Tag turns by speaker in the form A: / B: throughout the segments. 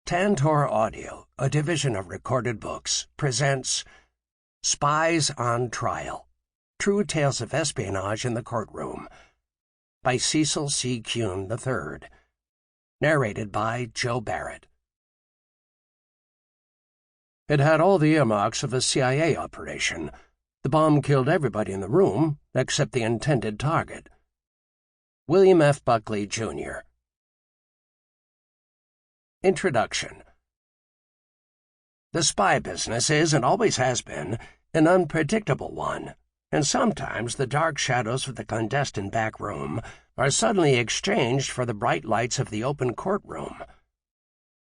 A: Tantor Audio, a division of Recorded Books, presents Spies on Trial, True Tales of Espionage in the Courtroom, by Cecil C. Kuhne III, narrated by Joe Barrett. It had all the earmarks of a CIA operation. The bomb killed everybody in the room except the intended target. William F. Buckley, Jr. Introduction. The spy business is, and always has been, an unpredictable one, and sometimes the dark shadows of the clandestine back room are suddenly exchanged for the bright lights of the open courtroom.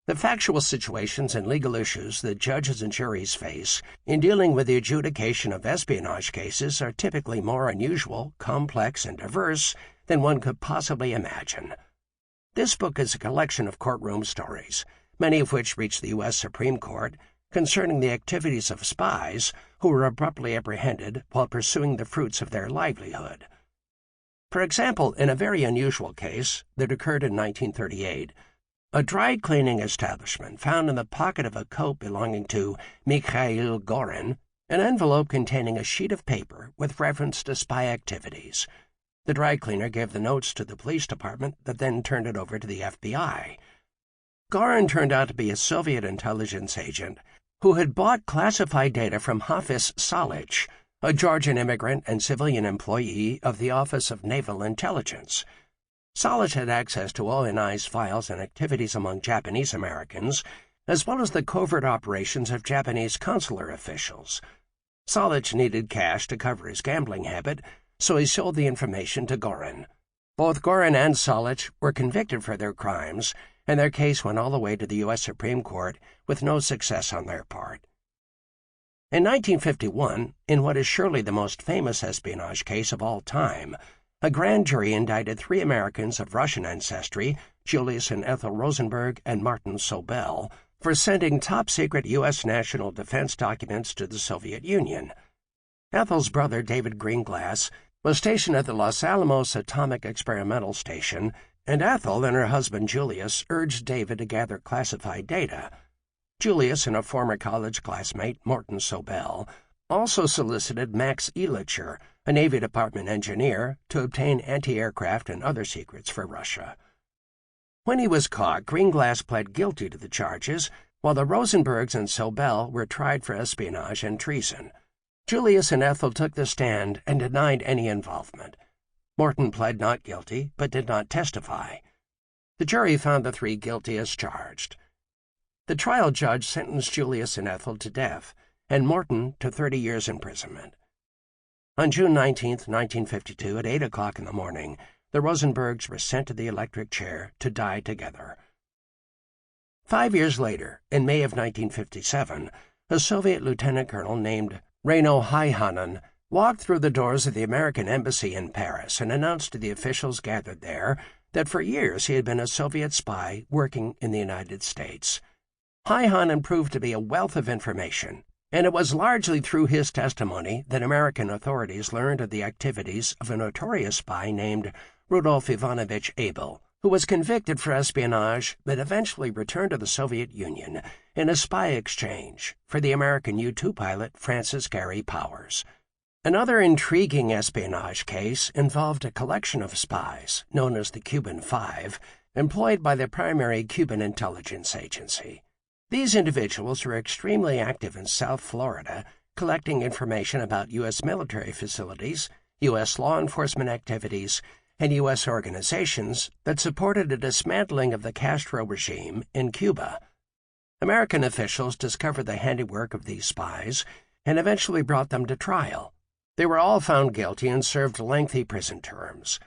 A: The factual situations and legal issues that judges and juries face in dealing with the adjudication of espionage cases are typically more unusual, complex, and diverse than one could possibly imagine. This book is a collection of courtroom stories, many of which reached the U.S. Supreme Court, concerning the activities of spies who were abruptly apprehended while pursuing the fruits of their livelihood. For example, in a very unusual case that occurred in 1938, a dry-cleaning establishment found in the pocket of a coat belonging to Mikhail Gorin an envelope containing a sheet of paper with reference to spy activities. The dry cleaner gave the notes to the police department that then turned it over to the FBI. Gorin turned out to be a Soviet intelligence agent who had bought classified data from Hafiz Salic, a Georgian immigrant and civilian employee of the Office of Naval Intelligence. Salic had access to all NI's files and activities among Japanese Americans, as well as the covert operations of Japanese consular officials. Salic needed cash to cover his gambling habit, so he sold the information to Gorin. Both Gorin and Salic were convicted for their crimes, and their case went all the way to the U.S. Supreme Court with no success on their part. In 1951, in what is surely the most famous espionage case of all time, a grand jury indicted 3 Americans of Russian ancestry, Julius and Ethel Rosenberg and Morton Sobell, for sending top-secret U.S. national defense documents to the Soviet Union. Ethel's brother, David Greenglass, was stationed at the Los Alamos Atomic Experimental Station, and Ethel and her husband Julius urged David to gather classified data. Julius and a former college classmate, Morton Sobell, also solicited Max Elitcher, a Navy Department engineer, to obtain anti-aircraft and other secrets for Russia. When he was caught, Greenglass pled guilty to the charges, while the Rosenbergs and Sobell were tried for espionage and treason. Julius and Ethel took the stand and denied any involvement. Morton pled not guilty, but did not testify. The jury found the 3 guilty as charged. The trial judge sentenced Julius and Ethel to death, and Morton to 30 years imprisonment. On June 19, 1952, at 8 o'clock in the morning, the Rosenbergs were sent to the electric chair to die together. 5 years later, in May of 1957, a Soviet lieutenant colonel named Reino Haihanen walked through the doors of the American embassy in Paris and announced to the officials gathered there that for years he had been a Soviet spy working in the United States. Haihanen proved to be a wealth of information, and it was largely through his testimony that American authorities learned of the activities of a notorious spy named Rudolf Ivanovich Abel, who was convicted for espionage but eventually returned to the Soviet Union in a spy exchange for the American U-2 pilot Francis Gary Powers. Another intriguing espionage case involved a collection of spies, known as the Cuban Five, employed by the primary Cuban intelligence agency. These individuals were extremely active in South Florida, collecting information about U.S. military facilities, U.S. law enforcement activities, and U.S. organizations that supported a dismantling of the Castro regime in Cuba. American officials discovered the handiwork of these spies and eventually brought them to trial. They were all found guilty and served lengthy prison terms.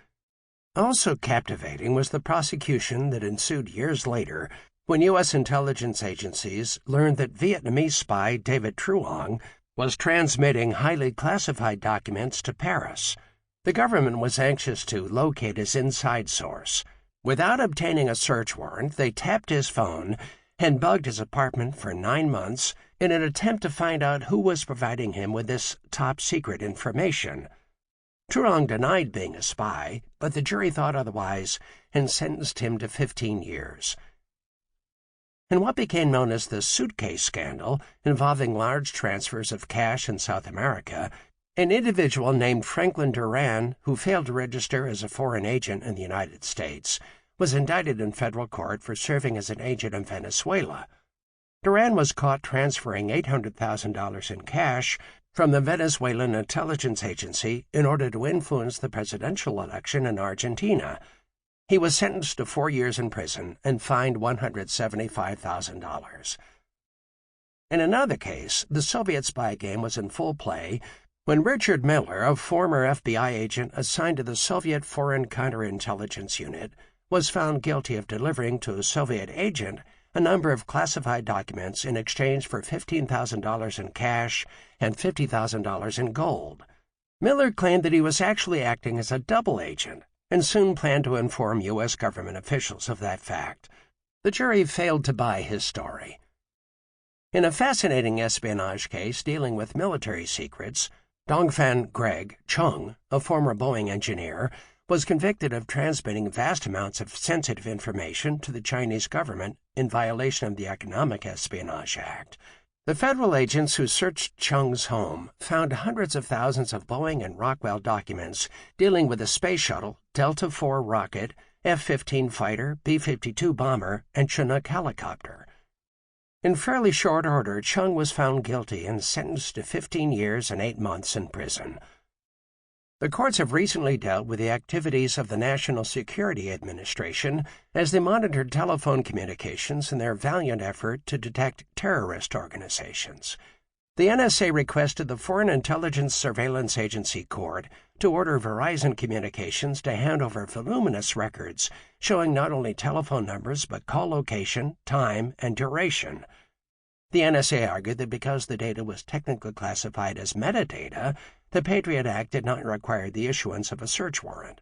A: Also captivating was the prosecution that ensued years later when U.S. intelligence agencies learned that Vietnamese spy David Truong was transmitting highly classified documents to Paris. The government was anxious to locate his inside source. Without obtaining a search warrant, they tapped his phone and bugged his apartment for 9 months in an attempt to find out who was providing him with this top-secret information. Truong denied being a spy, but the jury thought otherwise and sentenced him to 15 years. In what became known as the suitcase scandal, involving large transfers of cash in South America, an individual named Franklin Duran, who failed to register as a foreign agent in the United States, was indicted in federal court for serving as an agent in Venezuela. Duran was caught transferring $800,000 in cash from the Venezuelan intelligence agency in order to influence the presidential election in Argentina. He was sentenced to 4 years in prison and fined $175,000. In another case, the Soviet spy game was in full play when Richard Miller, a former FBI agent assigned to the Soviet Foreign Counterintelligence Unit, was found guilty of delivering to a Soviet agent a number of classified documents in exchange for $15,000 in cash and $50,000 in gold. Miller claimed that he was actually acting as a double agent and soon planned to inform U.S. government officials of that fact. The jury failed to buy his story. In a fascinating espionage case dealing with military secrets, Dongfan Greg Chung, a former Boeing engineer, was convicted of transmitting vast amounts of sensitive information to the Chinese government in violation of the Economic Espionage Act. The federal agents who searched Chung's home found hundreds of thousands of Boeing and Rockwell documents dealing with the space shuttle, Delta IV rocket, F-15 fighter, B-52 bomber, and Chinook helicopter. In fairly short order, Chung was found guilty and sentenced to 15 years and 8 months in prison. The courts have recently dealt with the activities of the National Security Administration as they monitored telephone communications in their valiant effort to detect terrorist organizations. The NSA requested the Foreign Intelligence Surveillance Agency Court to order Verizon Communications to hand over voluminous records showing not only telephone numbers but call location, time, and duration. The NSA argued that because the data was technically classified as metadata, the Patriot Act did not require the issuance of a search warrant.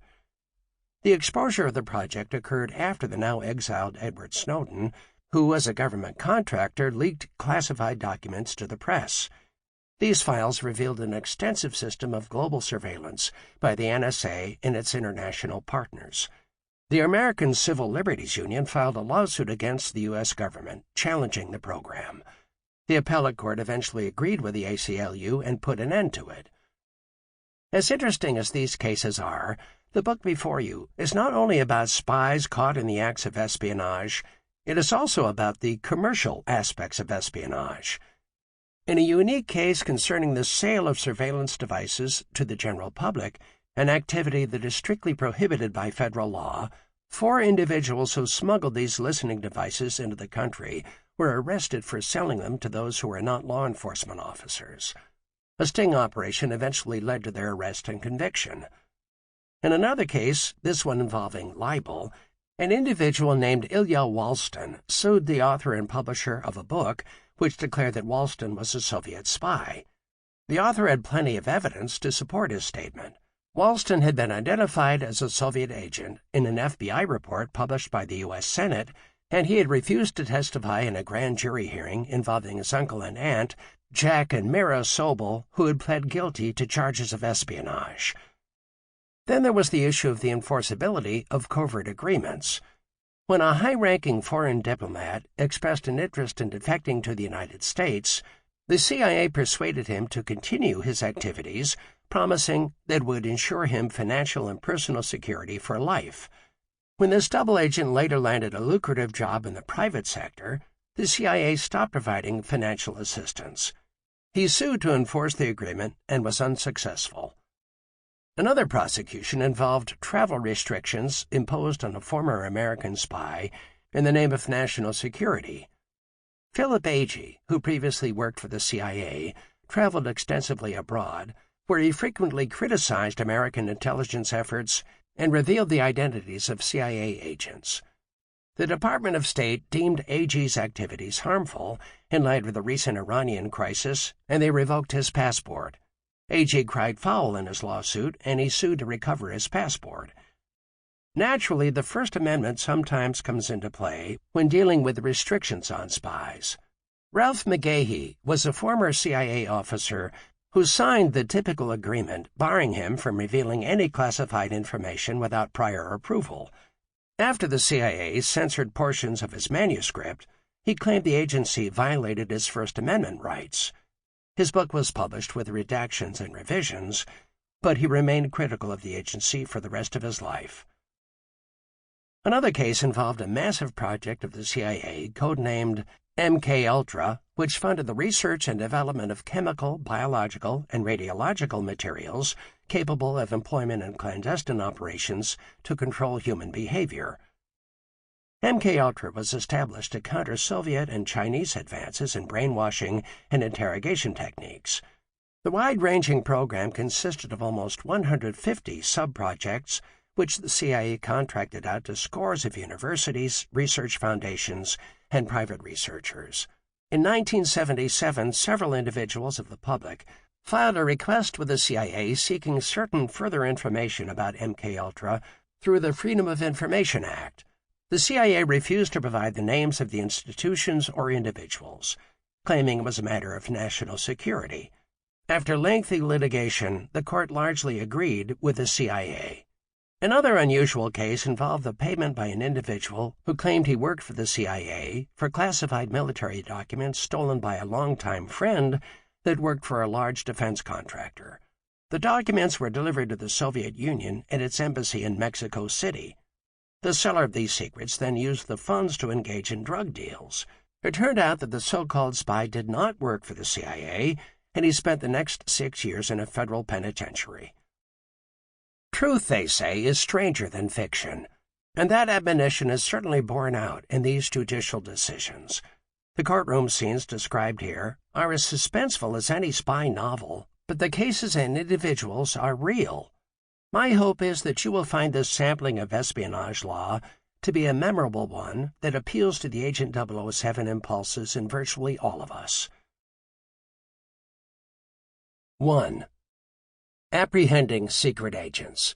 A: The exposure of the project occurred after the now-exiled Edward Snowden, who, as a government contractor, leaked classified documents to the press. These files revealed an extensive system of global surveillance by the NSA and its international partners. The American Civil Liberties Union filed a lawsuit against the U.S. government, challenging the program. The appellate court eventually agreed with the ACLU and put an end to it. As interesting as these cases are, the book before you is not only about spies caught in the acts of espionage, it is also about the commercial aspects of espionage. In a unique case concerning the sale of surveillance devices to the general public, an activity that is strictly prohibited by federal law, 4 individuals who smuggled these listening devices into the country were arrested for selling them to those who were not law enforcement officers. A sting operation eventually led to their arrest and conviction. In another case, this one involving libel, an individual named Ilya Walston sued the author and publisher of a book which declared that Walston was a Soviet spy. The author had plenty of evidence to support his statement. Walston had been identified as a Soviet agent in an FBI report published by the U.S. Senate, and he had refused to testify in a grand jury hearing involving his uncle and aunt, Jack and Mira Sobell, who had pled guilty to charges of espionage. Then there was the issue of the enforceability of covert agreements. When a high-ranking foreign diplomat expressed an interest in defecting to the United States, the CIA persuaded him to continue his activities, promising that it would ensure him financial and personal security for life. When this double agent later landed a lucrative job in the private sector, the CIA stopped providing financial assistance. He sued to enforce the agreement and was unsuccessful. Another prosecution involved travel restrictions imposed on a former American spy in the name of national security. Philip Agee, who previously worked for the CIA, traveled extensively abroad, where he frequently criticized American intelligence efforts and revealed the identities of CIA agents. The Department of State deemed Agee's activities harmful in light of the recent Iranian crisis, and they revoked his passport. Agee cried foul in his lawsuit, and he sued to recover his passport. Naturally, the First Amendment sometimes comes into play when dealing with restrictions on spies. Ralph McGahey was a former CIA officer who signed the typical agreement barring him from revealing any classified information without prior approval. After the CIA censored portions of his manuscript, He claimed the agency violated his First Amendment rights. His book was published with redactions and revisions, but he remained critical of the agency for the rest of his life. Another case involved a massive project of the CIA codenamed MKUltra, which funded the research and development of chemical, biological, and radiological materials capable of employment in clandestine operations to control human behavior. MKUltra was established to counter Soviet and Chinese advances in brainwashing and interrogation techniques. The wide-ranging program consisted of almost 150 sub-projects, which the CIA contracted out to scores of universities, research foundations, and private researchers. In 1977, several individuals of the public filed a request with the CIA seeking certain further information about MKUltra through the Freedom of Information Act. The CIA refused to provide the names of the institutions or individuals, claiming it was a matter of national security. After lengthy litigation, the court largely agreed with the CIA. Another unusual case involved the payment by an individual who claimed he worked for the CIA for classified military documents stolen by a longtime friend that worked for a large defense contractor. The documents were delivered to the Soviet Union and its embassy in Mexico City. The seller of these secrets then used the funds to engage in drug deals. It turned out that the so-called spy did not work for the CIA, and he spent the next 6 years in a federal penitentiary. Truth, they say, is stranger than fiction, and that admonition is certainly borne out in these judicial decisions. The courtroom scenes described here are as suspenseful as any spy novel, but the cases and individuals are real. My hope is that you will find this sampling of espionage law to be a memorable one that appeals to the Agent 007 impulses in virtually all of us. 1. Apprehending secret agents.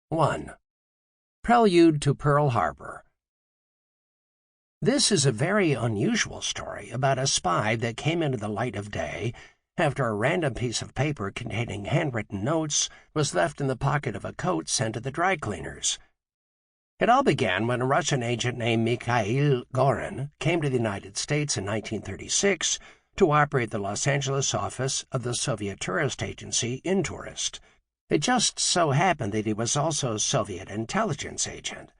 A: 1. Prelude to Pearl Harbor. This is a very unusual story about a spy that came into the light of day after a random piece of paper containing handwritten notes was left in the pocket of a coat sent to the dry cleaners. It all began when a Russian agent named Mikhail Gorin came to the United States in 1936 to operate the Los Angeles office of the Soviet tourist agency Intourist. It just so happened that he was also a Soviet intelligence agent.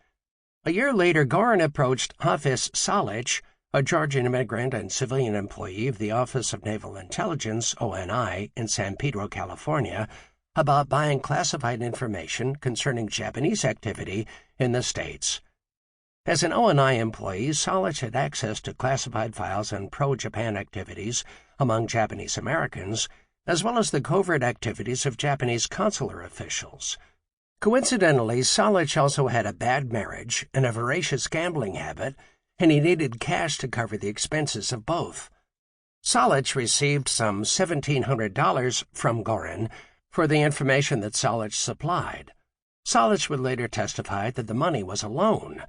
A: A year later, Gorin approached Hafiz Salich, a Georgian immigrant and civilian employee of the Office of Naval Intelligence, ONI, in San Pedro, California, about buying classified information concerning Japanese activity in the States. As an ONI employee, Salich had access to classified files on pro-Japan activities among Japanese Americans, as well as the covert activities of Japanese consular officials. Coincidentally, Salich also had a bad marriage and a voracious gambling habit, and he needed cash to cover the expenses of both. Salich received some $1,700 from Gorin for the information that Salich supplied. Salich would later testify that the money was a loan.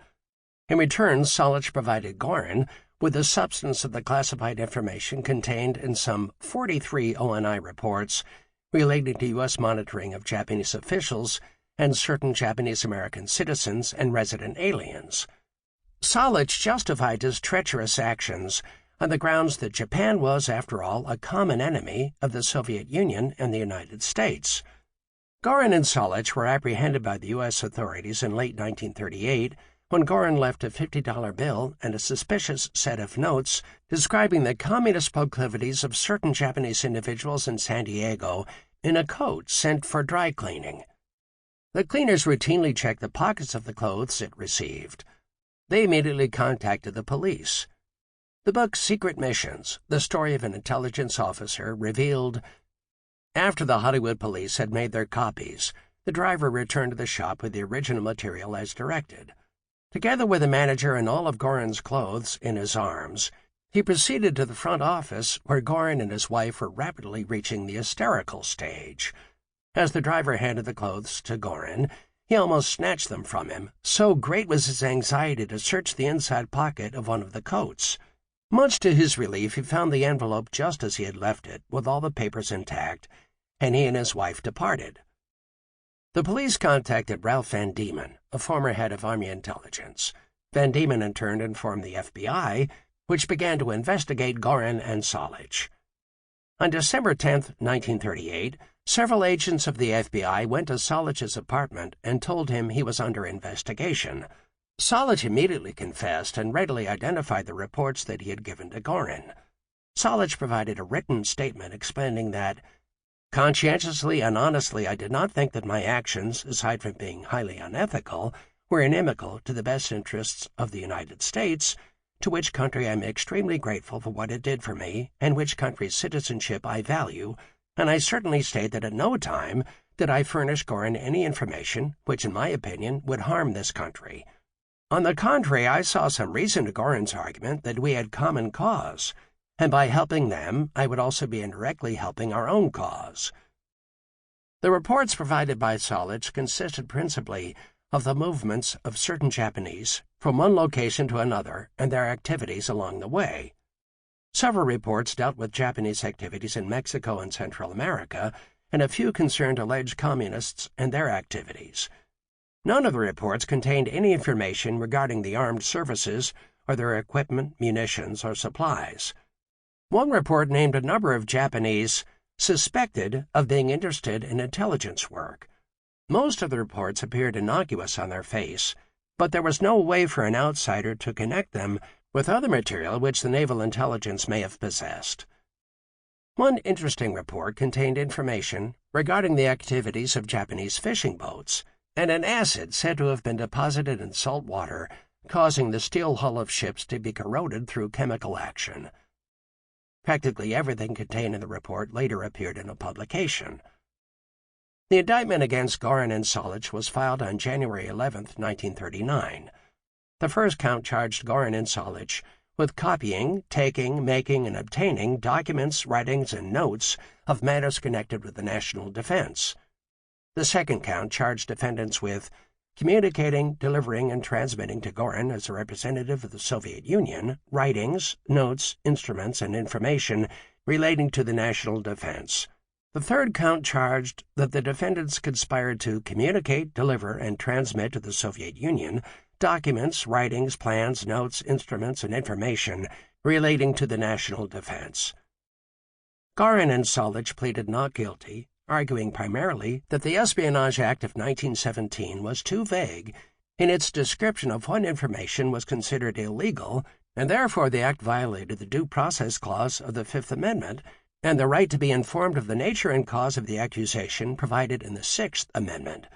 A: In return, Salich provided Gorin with the substance of the classified information contained in some 43 ONI reports relating to U.S. monitoring of Japanese officials and certain Japanese-American citizens and resident aliens. Salich justified his treacherous actions on the grounds that Japan was, after all, a common enemy of the Soviet Union and the United States. Gorin and Salich were apprehended by the U.S. authorities in late 1938 when Gorin left a $50 bill and a suspicious set of notes describing the communist proclivities of certain Japanese individuals in San Diego in a coat sent for dry cleaning. The cleaners routinely checked the pockets of the clothes it received. They immediately contacted the police. The book Secret Missions, the story of an intelligence officer, revealed, after the Hollywood police had made their copies, the driver returned to the shop with the original material as directed. Together with the manager and all of Gorin's clothes in his arms, he proceeded to the front office where Gorin and his wife were rapidly reaching the hysterical stage. As the driver handed the clothes to Gorin, he almost snatched them from him, so great was his anxiety to search the inside pocket of one of the coats. Much to his relief, he found the envelope just as he had left it, with all the papers intact, and he and his wife departed. The police contacted Ralph Van Diemen, a former head of Army intelligence. Van Diemen in turn informed the FBI, which began to investigate Gorin and Solich. On December 10, 1938, several agents of the FBI went to Solich's apartment and told him he was under investigation. Solich immediately confessed and readily identified the reports that he had given to Gorin. Solich provided a written statement explaining that, "Conscientiously and honestly, I did not think that my actions, aside from being highly unethical, were inimical to the best interests of the United States, to which country I am extremely grateful for what it did for me, and which country's citizenship I value, and I certainly state that at no time did I furnish Gorin any information which, in my opinion, would harm this country. On the contrary, I saw some reason to Gorin's argument that we had common cause, and by helping them, I would also be indirectly helping our own cause." The reports provided by Solich consisted principally of the movements of certain Japanese from one location to another and their activities along the way. Several reports dealt with Japanese activities in Mexico and Central America, and a few concerned alleged communists and their activities. None of the reports contained any information regarding the armed services or their equipment, munitions, or supplies. One report named a number of Japanese suspected of being interested in intelligence work. Most of the reports appeared innocuous on their face, but there was no way for an outsider to connect them with other material which the naval intelligence may have possessed. One interesting report contained information regarding the activities of Japanese fishing boats, and an acid said to have been deposited in salt water, causing the steel hull of ships to be corroded through chemical action. Practically everything contained in the report later appeared in a publication. The indictment against Gorin and Solich was filed on January 11, 1939. The first count charged Gorin and Solich with copying, taking, making, and obtaining documents, writings, and notes of matters connected with the national defense. The second count charged defendants with communicating, delivering, and transmitting to Gorin as a representative of the Soviet Union writings, notes, instruments, and information relating to the national defense. The third count charged that the defendants conspired to communicate, deliver, and transmit to the Soviet Union documents, writings, plans, notes, instruments, and information relating to the national defense. Gorin and Solich pleaded not guilty, arguing primarily that the Espionage Act of 1917 was too vague in its description of what information was considered illegal, and therefore the act violated the Due Process Clause of the Fifth Amendment and the right to be informed of the nature and cause of the accusation provided in the Sixth Amendment.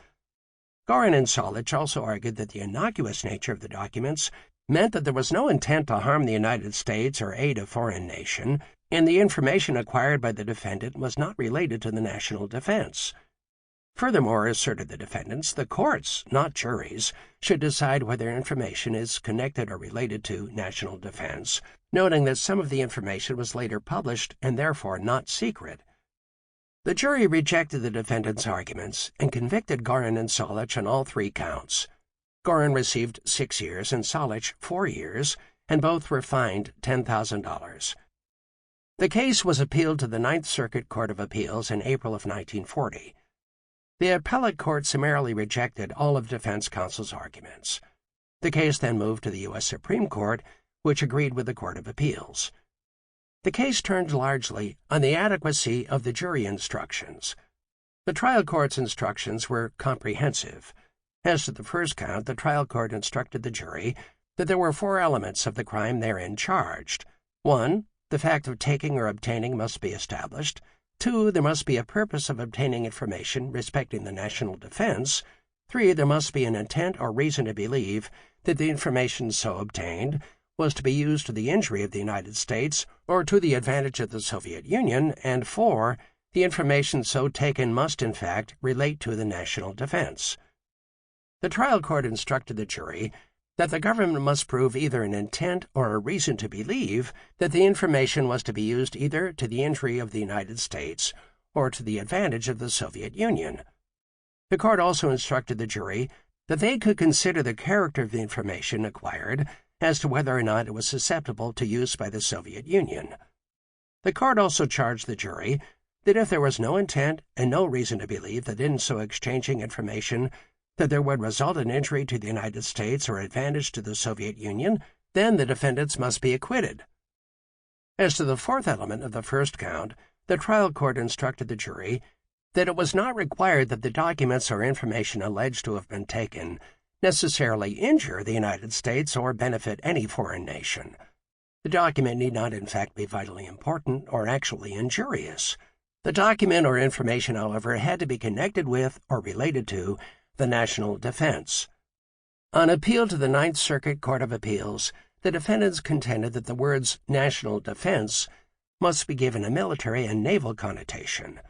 A: Gorin and Solich also argued that the innocuous nature of the documents meant that there was no intent to harm the United States or aid a foreign nation, and the information acquired by the defendant was not related to the national defense. Furthermore, asserted the defendants, the courts, not juries, should decide whether information is connected or related to national defense, noting that some of the information was later published and therefore not secret. The jury rejected the defendants' arguments and convicted Gorin and Solich on all three counts. Gorin received 6 years and Solich 4 years, and both were fined $10,000. The case was appealed to the Ninth Circuit Court of Appeals in April of 1940. The appellate court summarily rejected all of defense counsel's arguments. The case then moved to the U.S. Supreme Court, which agreed with the Court of Appeals. The case turned largely on the adequacy of the jury instructions. The trial court's instructions were comprehensive. As to the first count, the trial court instructed the jury that there were 4 elements of the crime therein charged. 1. The fact of taking or obtaining must be established. 2. There must be a purpose of obtaining information respecting the national defense. 3. There must be an intent or reason to believe that the information so obtained was to be used to the injury of the United States or to the advantage of the Soviet Union. And 4. The information so taken must, in fact, relate to the national defense. The trial court instructed the jury that the government must prove either an intent or a reason to believe that the information was to be used either to the injury of the United States or to the advantage of the Soviet Union. The court also instructed the jury that they could consider the character of the information acquired as to whether or not it was susceptible to use by the Soviet Union. The court also charged the jury that if there was no intent and no reason to believe that in so exchanging information that there would result in injury to the United States or advantage to the Soviet Union, then the defendants must be acquitted. As to the fourth element of the first count, the trial court instructed the jury that it was not required that the documents or information alleged to have been taken necessarily injure the United States or benefit any foreign nation. The document need not in fact be vitally important or actually injurious. The document or information, however, had to be connected with or related to the national defense. On appeal to the Ninth Circuit Court of Appeals, the defendants contended that the words national defense must be given a military and naval connotation.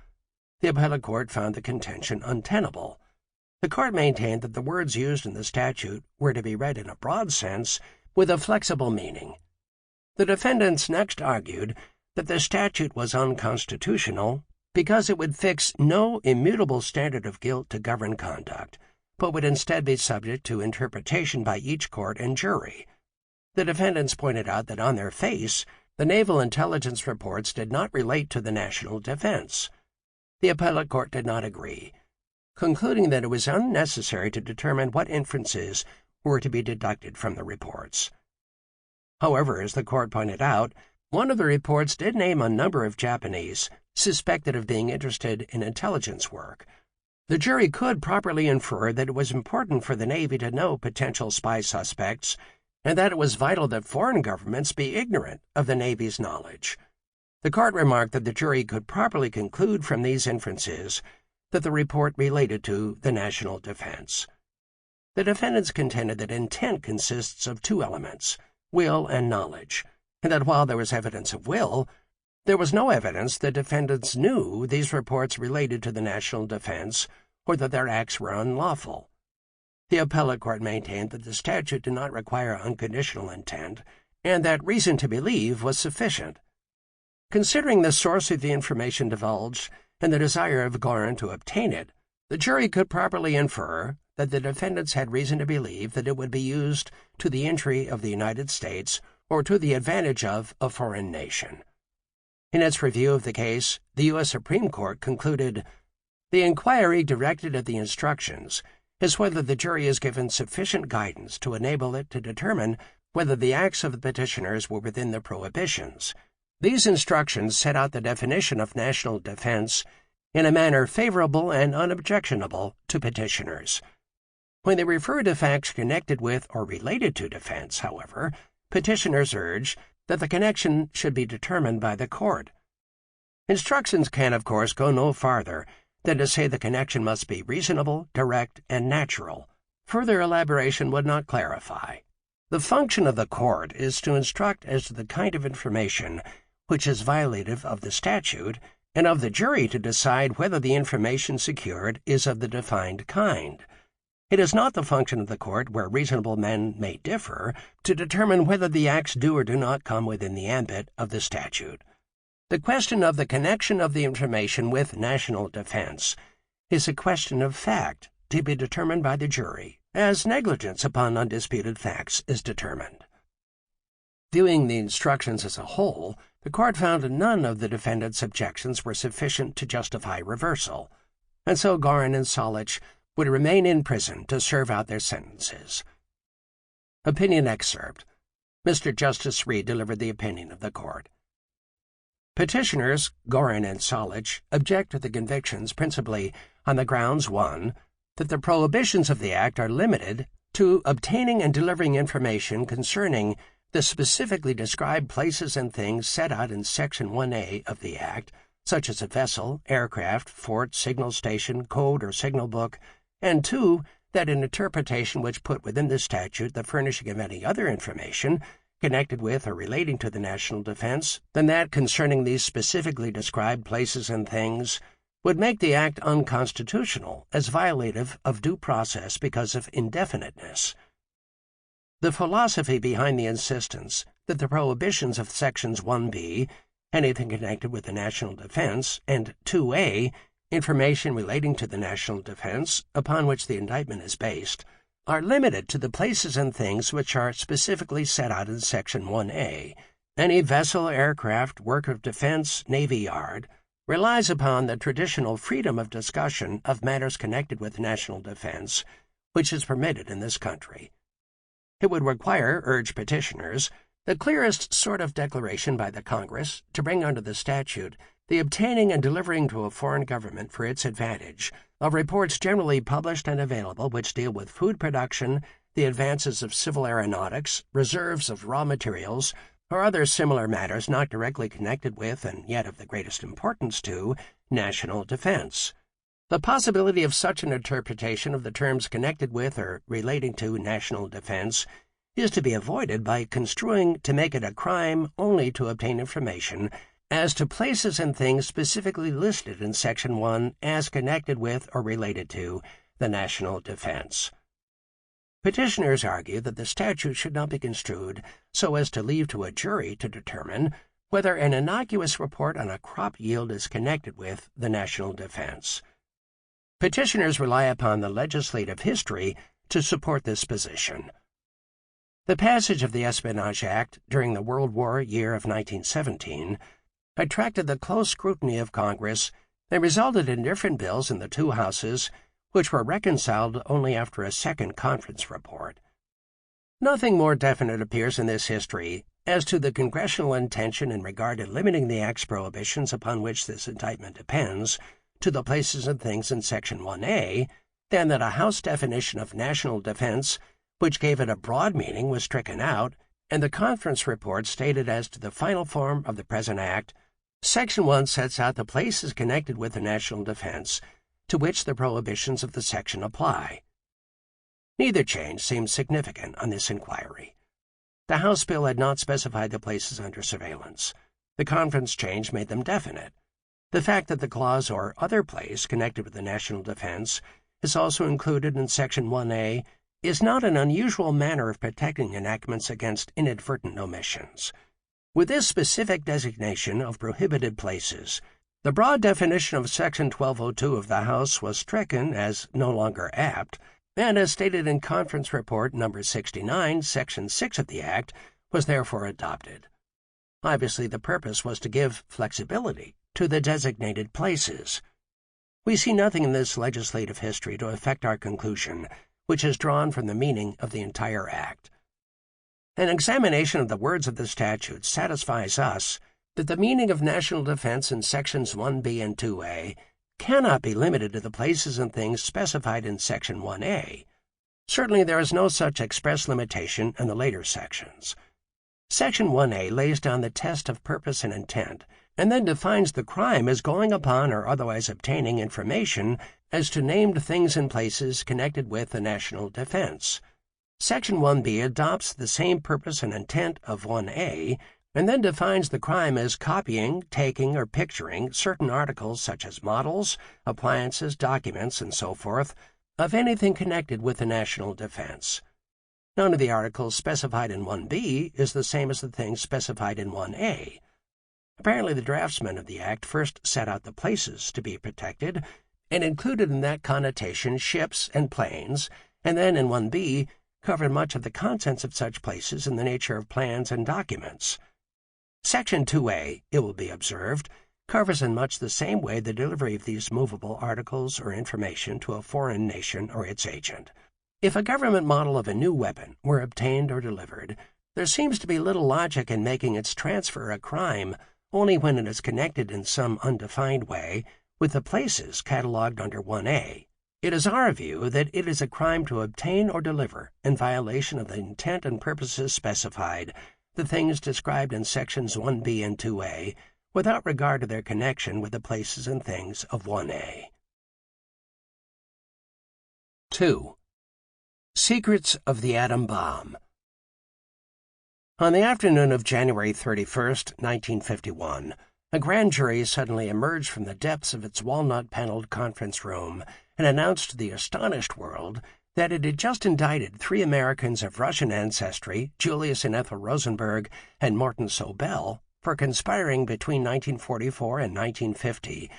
A: The appellate court found the contention untenable. The court maintained that the words used in the statute were to be read in a broad sense with a flexible meaning. The defendants next argued that the statute was unconstitutional because it would fix no immutable standard of guilt to govern conduct, but would instead be subject to interpretation by each court and jury. The defendants pointed out that on their face, the naval intelligence reports did not relate to the national defense. The appellate court did not agree, concluding that it was unnecessary to determine what inferences were to be deducted from the reports. However, as the court pointed out, one of the reports did name a number of Japanese suspected of being interested in intelligence work. The jury could properly infer that it was important for the Navy to know potential spy suspects, and that it was vital that foreign governments be ignorant of the Navy's knowledge. The court remarked that the jury could properly conclude from these inferences that the report related to the national defense. The defendants contended that intent consists of two elements, will and knowledge, and that while there was evidence of will, there was no evidence that defendants knew these reports related to the national defense or that their acts were unlawful. The appellate court maintained that the statute did not require unconditional intent, and that reason to believe was sufficient. Considering the source of the information divulged and the desire of Gorin to obtain it, the jury could properly infer that the defendants had reason to believe that it would be used to the injury of the United States or to the advantage of a foreign nation. In its review of the case, the U.S. Supreme Court concluded, "The inquiry directed at the instructions is whether the jury is given sufficient guidance to enable it to determine whether the acts of the petitioners were within the prohibitions. These instructions set out the definition of national defense in a manner favorable and unobjectionable to petitioners. When they refer to facts connected with or related to defense, however, petitioners urge that the connection should be determined by the court. Instructions can, of course, go no farther than to say the connection must be reasonable, direct, and natural. Further elaboration would not clarify. The function of the court is to instruct as to the kind of information which is violative of the statute, and of the jury to decide whether the information secured is of the defined kind. It is not the function of the court, where reasonable men may differ, to determine whether the acts do or do not come within the ambit of the statute. The question of the connection of the information with national defense is a question of fact to be determined by the jury, as negligence upon undisputed facts is determined. Viewing the instructions as a whole, the court found none of the defendants' objections were sufficient to justify reversal, and so Gorin and Solich would remain in prison to serve out their sentences. Opinion excerpt. Mr. Justice Reed delivered the opinion of the court. Petitioners, Gorin and Solich, object to the convictions principally on the grounds, 1, that the prohibitions of the Act are limited to obtaining and delivering information concerning the specifically described places and things set out in Section 1A of the Act, such as a vessel, aircraft, fort, signal station, code, or signal book, and 2, that an interpretation which put within the statute the furnishing of any other information connected with or relating to the national defense than that concerning these specifically described places and things would make the Act unconstitutional as violative of due process because of indefiniteness. The philosophy behind the insistence that the prohibitions of Sections 1B, anything connected with the national defense, and 2A, information relating to the national defense, upon which the indictment is based, are limited to the places and things which are specifically set out in Section 1A. Any vessel, aircraft, work of defense, navy yard, relies upon the traditional freedom of discussion of matters connected with national defense, which is permitted in this country. It would require, urge petitioners, the clearest sort of declaration by the Congress to bring under the statute the obtaining and delivering to a foreign government for its advantage of reports generally published and available which deal with food production, the advances of civil aeronautics, reserves of raw materials, or other similar matters not directly connected with, and yet of the greatest importance to, national defense. The possibility of such an interpretation of the terms connected with or relating to national defense is to be avoided by construing to make it a crime only to obtain information as to places and things specifically listed in Section 1 as connected with or related to the national defense. Petitioners argue that the statute should not be construed so as to leave to a jury to determine whether an innocuous report on a crop yield is connected with the national defense. Petitioners rely upon the legislative history to support this position. The passage of the Espionage Act during the World War year of 1917 attracted the close scrutiny of Congress and resulted in different bills in the two houses, which were reconciled only after a second conference report. Nothing more definite appears in this history as to the congressional intention in regard to limiting the Act's prohibitions upon which this indictment depends to the places and things in Section 1A than that a House definition of national defense, which gave it a broad meaning, was stricken out, and the conference report stated as to the final form of the present Act, Section 1 sets out the places connected with the national defense to which the prohibitions of the section apply. Neither change seems significant on this inquiry. The House bill had not specified the places under surveillance. The conference change made them definite. The fact that the clause or other place connected with the national defense is also included in Section 1A is not an unusual manner of protecting enactments against inadvertent omissions. With this specific designation of prohibited places, the broad definition of Section 1202 of the House was stricken as no longer apt, and as stated in Conference Report No. 69, Section 6 of the Act, was therefore adopted. Obviously, the purpose was to give flexibility to the designated places. We see nothing in this legislative history to affect our conclusion, which is drawn from the meaning of the entire Act. An examination of the words of the statute satisfies us that the meaning of national defense in Sections 1B and 2A cannot be limited to the places and things specified in Section 1A. Certainly there is no such express limitation in the later sections. Section 1A lays down the test of purpose and intent, and then defines the crime as going upon or otherwise obtaining information as to named things and places connected with the national defense. Section 1B adopts the same purpose and intent of 1A, and then defines the crime as copying, taking, or picturing certain articles such as models, appliances, documents, and so forth, of anything connected with the national defense. None of the articles specified in 1B is the same as the things specified in 1A. Apparently the draftsmen of the Act first set out the places to be protected, and included in that connotation ships and planes, and then in 1B covered much of the contents of such places in the nature of plans and documents. Section 2A, it will be observed, covers in much the same way the delivery of these movable articles or information to a foreign nation or its agent. If a government model of a new weapon were obtained or delivered, there seems to be little logic in making its transfer a crime only when it is connected in some undefined way with the places catalogued under 1A. It is our view that it is a crime to obtain or deliver, in violation of the intent and purposes specified, the things described in Sections 1B and 2A, without regard to their connection with the places and things of 1A. 2. Secrets of the Atom Bomb. On the afternoon of January 31st, 1951, a grand jury suddenly emerged from the depths of its walnut-paneled conference room and announced to the astonished world that it had just indicted 3 Americans of Russian ancestry, Julius and Ethel Rosenberg and Morton Sobell, for conspiring between 1944 and 1950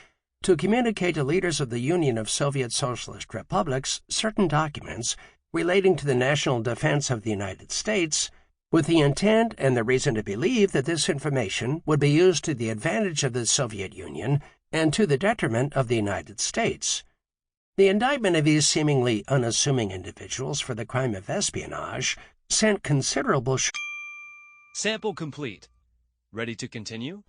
A: to communicate to leaders of the Union of Soviet Socialist Republics certain documents relating to the national defense of the United States, with the intent and the reason to believe that this information would be used to the advantage of the Soviet Union and to the detriment of the United States. The indictment of these seemingly unassuming individuals for the crime of espionage sent considerable
B: Sample complete. Ready to continue?